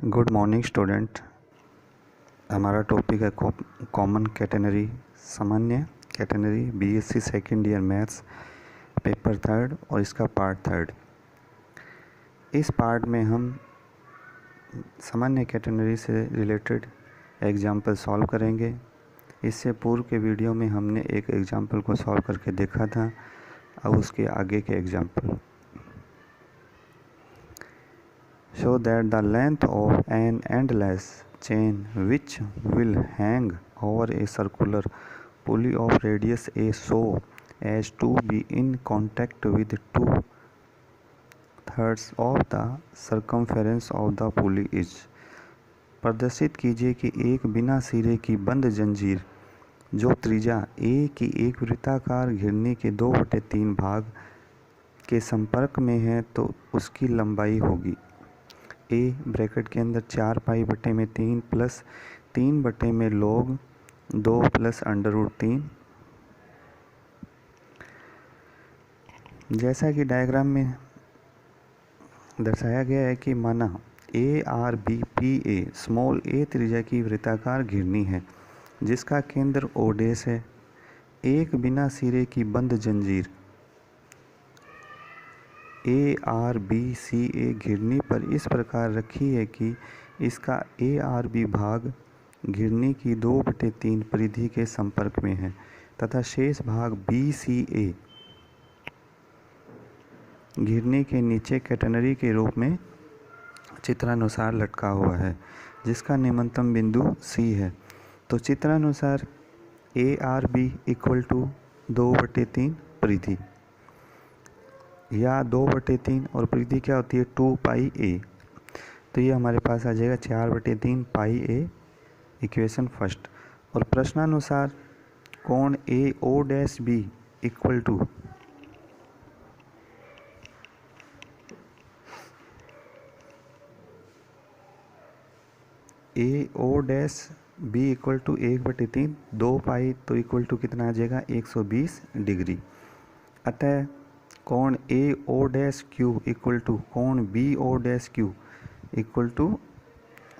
Good morning student. हमारा topic है common catenary, सामान्य catenary, BSc second year maths, paper third और इसका पार्ट थर्ड। इस पार्ट में हम सामान्य कैटेनरी से रिलेटेड एग्जाम्पल सॉल्व करेंगे। इससे पूर्व के वीडियो में हमने एक एग्जाम्पल को सॉल्व करके देखा था। अब उसके आगे के example. Show that the length of an endless chain which will hang over a circular pulley of radius a so as to be in contact with 2/3 of the circumference of the pulley is। प्रदर्शित कीजिए कि एक बिना सिरे की बंद जंजीर जो त्रिज्या a की एक वृत्ताकार घिरनी के 2/3 भाग के संपर्क में है तो उसकी लंबाई होगी। ए ब्रैकेट के अंदर 4π/3 प्लस 3/log 2 प्लस √3। जैसा कि डायग्राम में दर्शाया गया है कि माना ARBPA स्मॉल a त्रिज्या की वृत्ताकार घिरनी है जिसका केंद्र O डैश है। एक बिना सिरे की बंद जंजीर ARBCA घिरनी पर इस प्रकार रखी है कि इसका ARB भाग घिरनी की 2/3 परिधि के संपर्क में है तथा शेष भाग BCA घिरनी के नीचे कैटेनरी के रूप में चित्रानुसार लटका हुआ है जिसका निम्नतम बिंदु C है। तो चित्रानुसार ARB = 2/3 परिधि या 2/3 और परिधि क्या होती है 2πA। तो ये हमारे पास आ जाएगा 4/3 πA इक्वेशन फर्स्ट। और प्रश्नानुसार कोण AO'B = AO'B = 1/3 2π तो इक्वल टू कितना आ जाएगा 120 डिग्री। अतः कोण AO'Q = कोण BO'Q =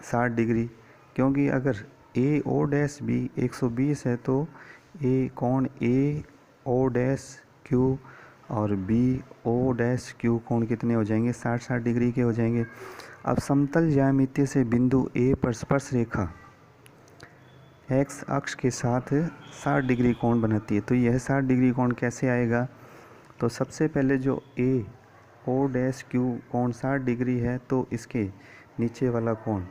60 डिग्री। क्योंकि अगर AO'B 120 है तो कोण AO'Q और BO'Q कोण कितने हो जाएंगे 60 डिग्री के हो जाएंगे। अब समतल ज्यामिति से बिंदु A पर स्पर्श रेखा x अक्ष के साथ 60 डिग्री कोण बनाती है। तो यह 60 डिग्री कोण कैसे आएगा? तो सबसे पहले जो AO'Q कोण 60 डिग्री है तो इसके नीचे वाला कोण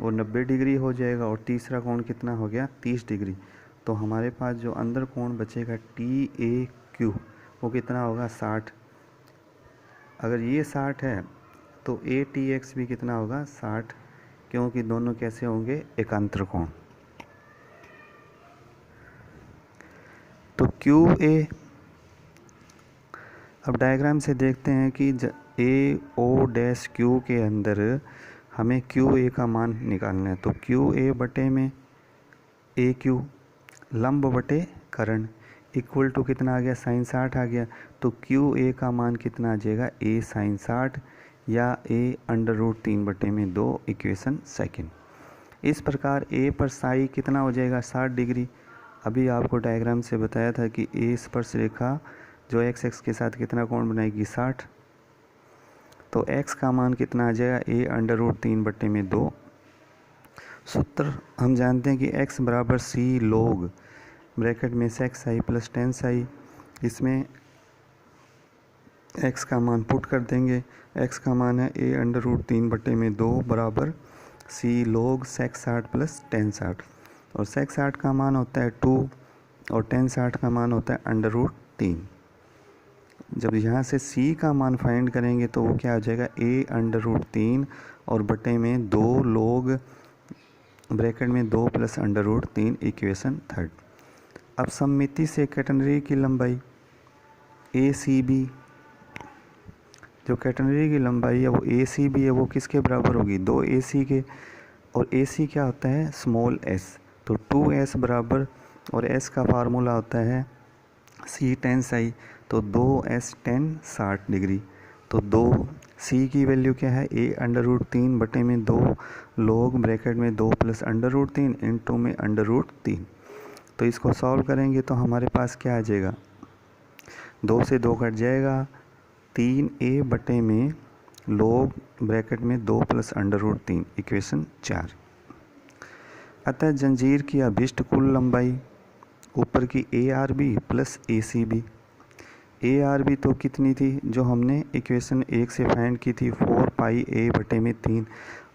वो 90 डिग्री हो जाएगा और तीसरा कोण कितना हो गया 30 डिग्री। तो हमारे पास जो अंदर कोण बचेगा TAQ वो कितना होगा 60। अगर ये 60 है तो ATX भी कितना होगा 60, क्योंकि दोनों कैसे होंगे एकांतर कोण। तो QA, अब डायग्राम से देखते हैं कि AO'Q के अंदर हमें QA का मान निकालना है। तो QA बटे में AQ लंब बटे कर्ण इक्वल टू कितना आ गया sin 60 आ गया। तो QA का मान कितना आ जाएगा A sin 60 या A √3/2 इक्वेशन सेकेंड। इस प्रकार A पर साई कितना हो जाएगा 60 डिग्री। अभी आपको डायग्राम से बताया था कि A स्पर्श रेखा जो x एक्स के साथ कितना कोण बनाएगी 60। तो x का मान कितना आ जाएगा A √3/2। सूत्र हम जानते हैं कि x = C log ब्रैकेट में sec i + tan i। इसमें x का मान पुट कर देंगे। x का मान है A √3/2 बराबर C log sec 60 + tan 60। और sec 60 का मान होता है 2 और tan 60 का मान होता है √3। जब यहाँ से C का मान फाइंड करेंगे तो वो क्या हो जाएगा A √3 और बटे में 2 log ब्रैकेट में 2 + √3 इक्वेशन थर्ड। अब सममिति से कैटेनरी की लंबाई ACB, जो कैटेनरी की लंबाई है वो ACB है वो किसके बराबर होगी 2AC के। और AC क्या होता है स्मॉल s। तो 2S बराबर और S का फार्मूला होता है C tan i। तो 2S tan 60 डिग्री। तो 2 सी की वैल्यू क्या है, ए अंडर रूट 3 बटे में 2 लोग ब्रैकेट में 2 प्लस अंडर रूट 3 इंटू में अंडर रूट 3। तो इसको सॉल्व करेंगे तो हमारे पास क्या आ जाएगा, 2 से 2 कट जाएगा, 3a बटे में लोग ब्रैकेट में 2 प्लस अंडर रूट 3 इक्वेशन 4। अतः जंजीर की अभिष्ट कुल लंबाई ऊपर की A R B plus A C B. A R B तो कितनी थी, जो हमने इक्वेशन 1 से फाइंड की थी 4 पाई ए बटे में 3,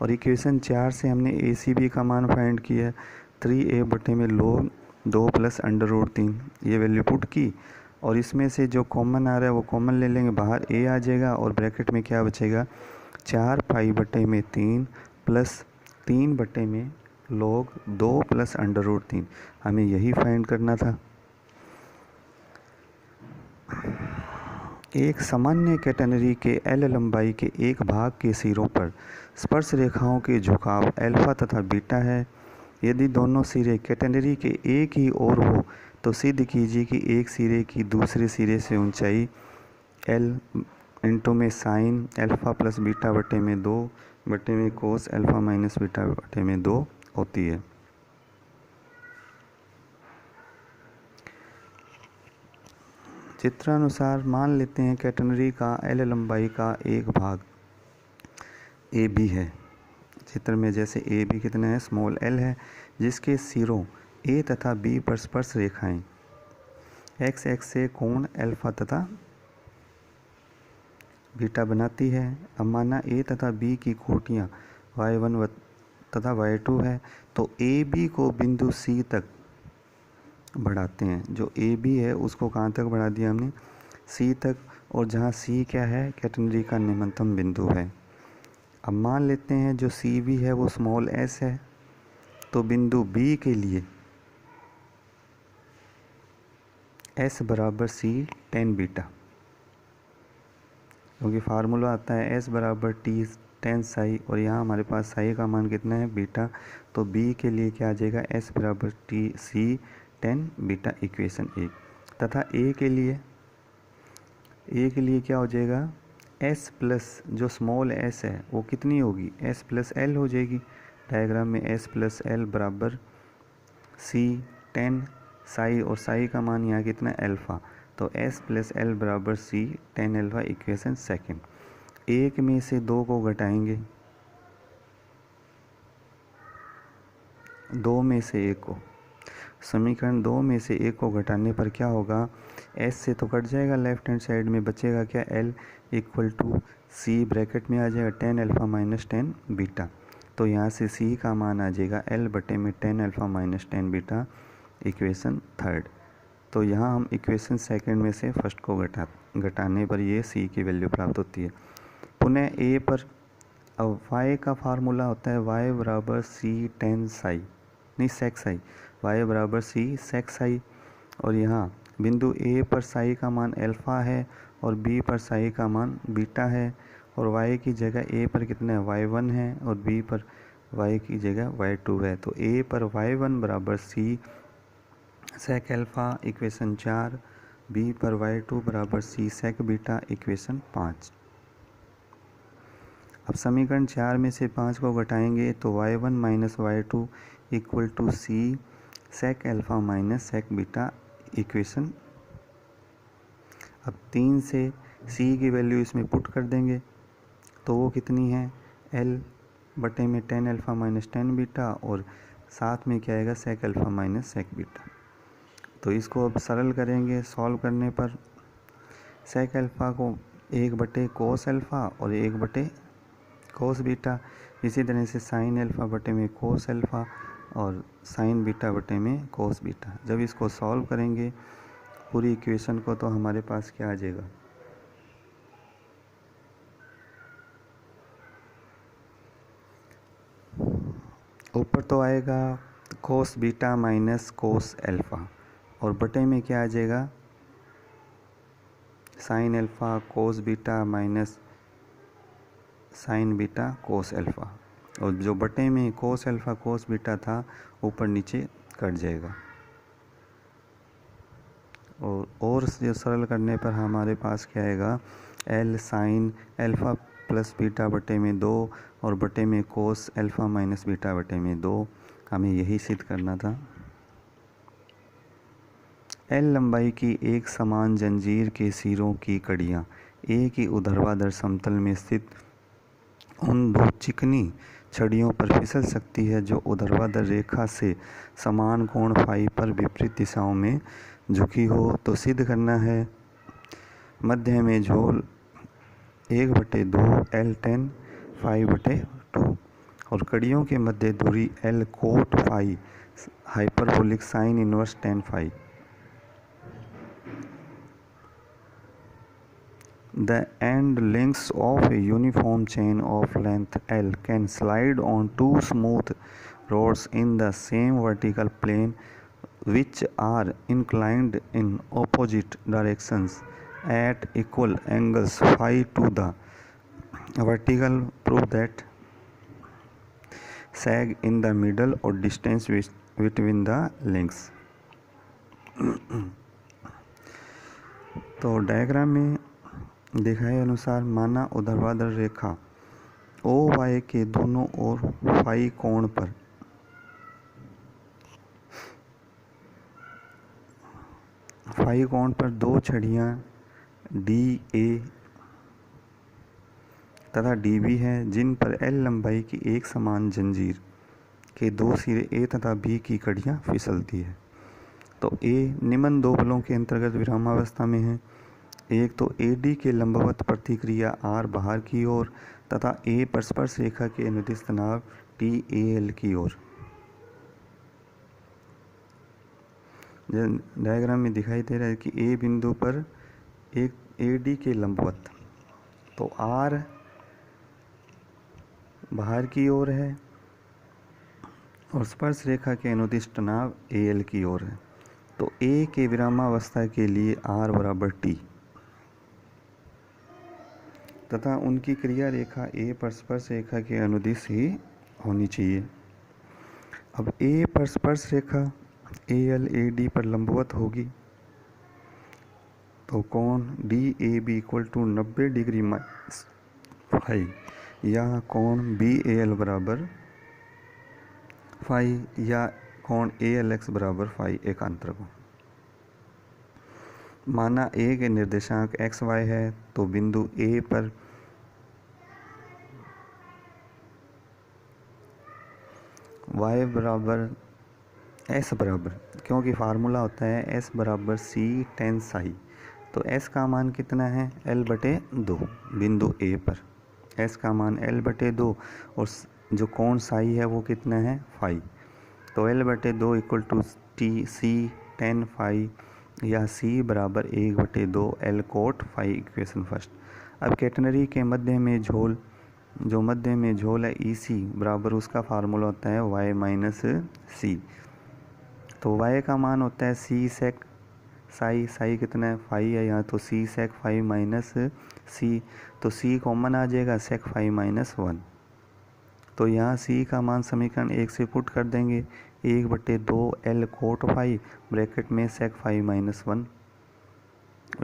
और इक्वेशन 4 से हमने ए सी बी का मान फाइंड किया 3a बटे में लोग 2 प्लस अंडर रूट 3। ये वैल्यू पुट की और इसमें से जो कॉमन आ रहा है वो कॉमन ले लेंगे, बाहर a आ जाएगा और ब्रैकेट में क्या बचेगा 4 पाई बटे में 3 प्लस 3 बटे में लोग 2 प्लस अंडर रूट 3। हमें यही फाइंड करना था। एक सामान्य कैटेनरी के एल लंबाई के एक भाग के सिरों पर स्पर्श रेखाओं के झुकाव अल्फा तथा बीटा है। यदि दोनों सिरे कैटेनरी के एक ही ओर हो तो सिद्ध कीजिए कि एक सिरे की दूसरे सिरे से ऊंचाई एल इंटू में साइन अल्फा प्लस बीटा बटे में 2 बटे में कोस अल्फा माइनस बीटा बटे में 2 होती है। चित्रानुसार मान लेते हैं कैटेनरी का एल लंबाई का एक भाग ए बी है। चित्र में जैसे ए बी कितना है, स्मॉल एल है, जिसके सिरों ए तथा बी पर स्पर्श रेखाएं एक्स एक्स से कोण अल्फा तथा बीटा बनाती है। अब माना ए तथा बी की कोटियाँ y1 तथा y2 है, तो ए बी को बिंदु सी तक बढ़ाते हैं। जो ए बी है उसको कहाँ तक बढ़ा दिया हमने, सी तक, और जहाँ सी क्या है कैटेनरी का निम्नतम बिंदु है। अब मान लेते हैं जो सी बी है वो स्मॉल एस है, तो बिंदु बी के लिए एस बराबर सी टेन बीटा, क्योंकि फार्मूला आता है एस बराबर टी टेन साई, और यहाँ हमारे पास साई का मान कितना है बीटा, तो बी के लिए क्या आ जाएगा एस बराबर T C tan beta equation 1। तथा ए के लिए क्या हो जाएगा एस प्लस जो स्मॉल एस है वो कितनी होगी एस प्लस एल हो जाएगी। डायग्राम में एस प्लस एल बराबर सी टेन साई, और साई का मान यहाँ कितना अल्फ़ा, तो एस प्लस एल बराबर सी टेन अल्फ़ा इक्वेशन 2। एक में से 2 को घटाएंगे, 2 में से 1 को, समीकरण 2 में से 1 को घटाने पर क्या होगा, एस से तो कट जाएगा, लेफ्ट हैंड साइड में बचेगा क्या L equal to C bracket में आ जाएगा 10 अल्फ़ा माइनस 10 बीटा। तो यहाँ से सी का मान आ जाएगा एल बटे में 10 अल्फ़ा माइनस 10 बीटा इक्वेशन 3। तो यहाँ हम इक्वेशन 2 में से फर्स्ट को घटाने पर ये सी की वैल्यू प्राप्त होती है। पुनः ए पर अब y का फार्मूला होता है y बराबर सी टेन साई, नहीं सेक साई, y बराबर सी सेक साई, और यहाँ बिंदु ए पर साई का मान अल्फ़ा है और बी पर साई का मान बीटा है, और y की जगह ए पर कितना है y1 है और b पर y की जगह y2 है। तो ए पर y1 बराबर सी सेक अल्फ़ा इक्वेशन 4, बी पर y2 बराबर सी सेक बीटा इक्वेशन 5। अब समीकरण 4 में से 5 को घटाएंगे तो y1 minus y2 equal to C sec alpha minus sec beta equation. अब 3 से c की वैल्यू इसमें पुट कर देंगे तो वो कितनी है l बटे में 10 अल्फ़ा माइनस 10 बीटा, और साथ में क्या आएगा सेक अल्फ़ा माइनस सेक बीटा। तो इसको अब सरल करेंगे, सॉल्व करने पर सेक अल्फ़ा को 1 बटे कोस अल्फ़ा और 1 बटे कोस बीटा, इसी तरह से साइन अल्फ़ा बटे में कोस अल्फ़ा और साइन बीटा बटे में कोस बीटा। जब इसको सॉल्व करेंगे पूरी इक्वेशन को तो हमारे पास क्या आ जाएगा, ऊपर तो आएगा cos beta minus cos alpha, और बटे में क्या आ जाएगा sine alpha cos beta minus sign beta cos alpha, और जो बटे में कोस अल्फ़ा कोस बीटा था ऊपर नीचे कट जाएगा। और जो सरल करने पर हमारे पास क्या आएगा L sine alpha plus beta बटे में 2 और बटे में कोस अल्फ़ा माइनस बीटा बटे में 2। हमें यही सिद्ध करना था। एल लंबाई की एक समान जंजीर के सिरों की कड़ियाँ ए की ऊर्ध्वाधर समतल में स्थित उन दो चिकनी छड़ियों पर फिसल सकती है जो ऊर्ध्वाधर रेखा से समान कोण फाई पर विपरीत दिशाओं में झुकी हो। तो सिद्ध करना है मध्य में झोल 1/2 L tan फाई बटे 2 और कड़ियों के मध्य दूरी L cot phi hyperbolic sine inverse tan phi. The end lengths of a uniform chain of length L can slide on two smooth rods in the same vertical plane which are inclined in opposite directions at equal angles phi to the vertical. Prove that sag in the middle or distance between the links. तो diagram में दिखाए अनुसार माना ऊर्ध्वाधर रेखा ओ Y के दोनों ओर phi कोण पर दो छड़ियाँ डी ए तथा डी बी हैं जिन पर एल लंबाई की एक समान जंजीर के दो सिरे ए तथा बी की कड़ियाँ फिसलती है। तो ए निम्न दो बलों के अंतर्गत विरामावस्था में है। एक तो ए डी के लंबवत प्रतिक्रिया आर बाहर की ओर तथा ए परस्पर रेखा के अनुदिश तनाव टी ए एल की ओर। डायग्राम में दिखाई दे रहा है कि ए बिंदु पर एक ए डी के लंबवत तो आर बाहर की ओर है और स्पर्श रेखा के अनुदिश तनाव ए एल की ओर है। तो ए के विरामावस्था के लिए आर बराबर टी तथा उनकी क्रिया रेखा ए पर स्पर्श रेखा के अनुदिश ही होनी चाहिए। अब ए पर स्पर्श रेखा ए एल ए डी पर लंबवत होगी तो कोण D A B equal to 90 degree minus phi या कोण बी ए एल बराबर फाई या कोण ए एल एक्स बराबर फाई एकांतर को। माना ए के निर्देशांक एक्स वाई है तो बिंदु ए पर y बराबर s बराबर, क्योंकि फार्मूला होता है s बराबर c tan साई, तो s का मान कितना है l/2 बिंदु a पर। s का मान l/2 और जो कोण साई है वो कितना है फाई, तो l/2 equal to c tan phi या c बराबर 1/2 L cot phi equation first. अब कैटनरी के मध्य में झोल जो मध्य में झोल है ई सी बराबर उसका फार्मूला होता है y माइनस सी, तो y का मान होता है c सेक साई, साई कितना है फाई है यहाँ, तो c सेक फाई माइनस सी, तो c कॉमन आ जाएगा सेक फाई माइनस 1। तो यहाँ c का मान समीकरण 1 से पुट कर देंगे 1/2 L कोट फाई ब्रैकेट में सेक फाई माइनस 1।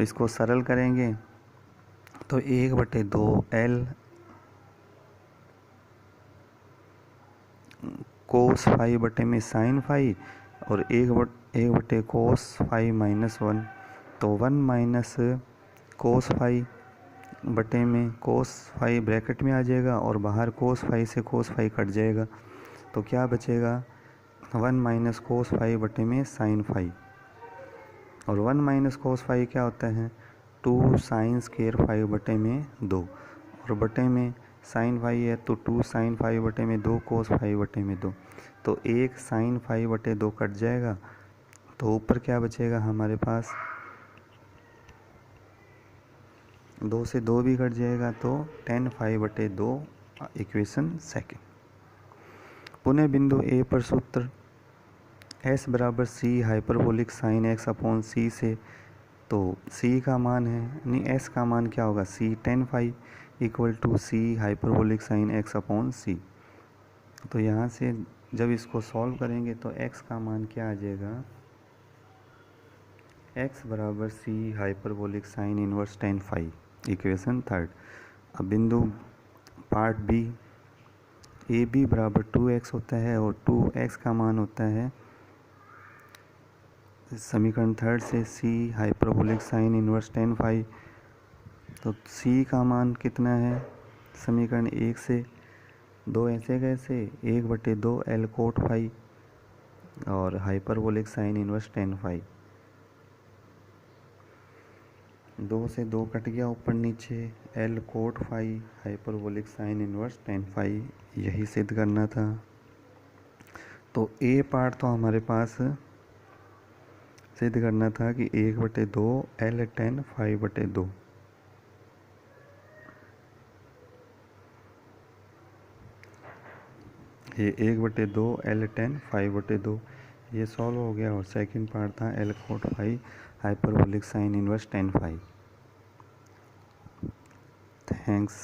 इसको सरल करेंगे तो 1/2 L कोस फाई बटे में साइन फाई और 1/1 कोस फाई माइनस 1, तो 1 माइनस कोस फाई बटे में कोस फाई ब्रैकेट में आ जाएगा और बाहर कोस फाई से कोस फाई कट जाएगा, तो क्या बचेगा 1 माइनस कोस फाई बटे में साइन फाई, और 1 माइनस कोस फाई क्या होता है 2 साइन स्क्वायर फाई बटे में 2 और बटे में साइन फाई है तो 2 साइन फाई बटे में 2 कोस फाई बटे में 2, तो 1 साइन फाई बटे 2 कट जाएगा, तो ऊपर क्या बचेगा हमारे पास 2 से 2 भी कट जाएगा तो tan फाई बटे 2 इक्वेशन सेकेंड। पुनः बिंदु ए पर सूत्र s बराबर c hyperbolic sine x upon c से, तो c का मान है नहीं s का मान क्या होगा c tan phi equal to c hyperbolic sine x upon c. तो यहाँ से जब इसको सॉल्व करेंगे तो x का मान क्या आ जाएगा x बराबर c hyperbolic sine inverse tan phi, equation third. अब बिंदु पार्ट बी, ए बी बराबर 2x होता है और 2x का मान होता है समीकरण थर्ड से c hyperbolic sine inverse tan phi. तो c का मान कितना है समीकरण एक से, दो ऐसे कैसे 1/2 L कोट फाई और hyperbolic sine inverse tan phi. 2 से 2 कट गया ऊपर नीचे, L cot phi hyperbolic sine inverse tan phi, यही सिद्ध करना था। तो ए पार्ट तो हमारे पास सिद्ध करना था कि 1/2 L tan फाई/2। ये 1/2 L tan फाई/2 ये सॉल्व हो गया। और सेकंड पार्ट था L cot phi hyperbolic sine inverse tan phi. Thanks.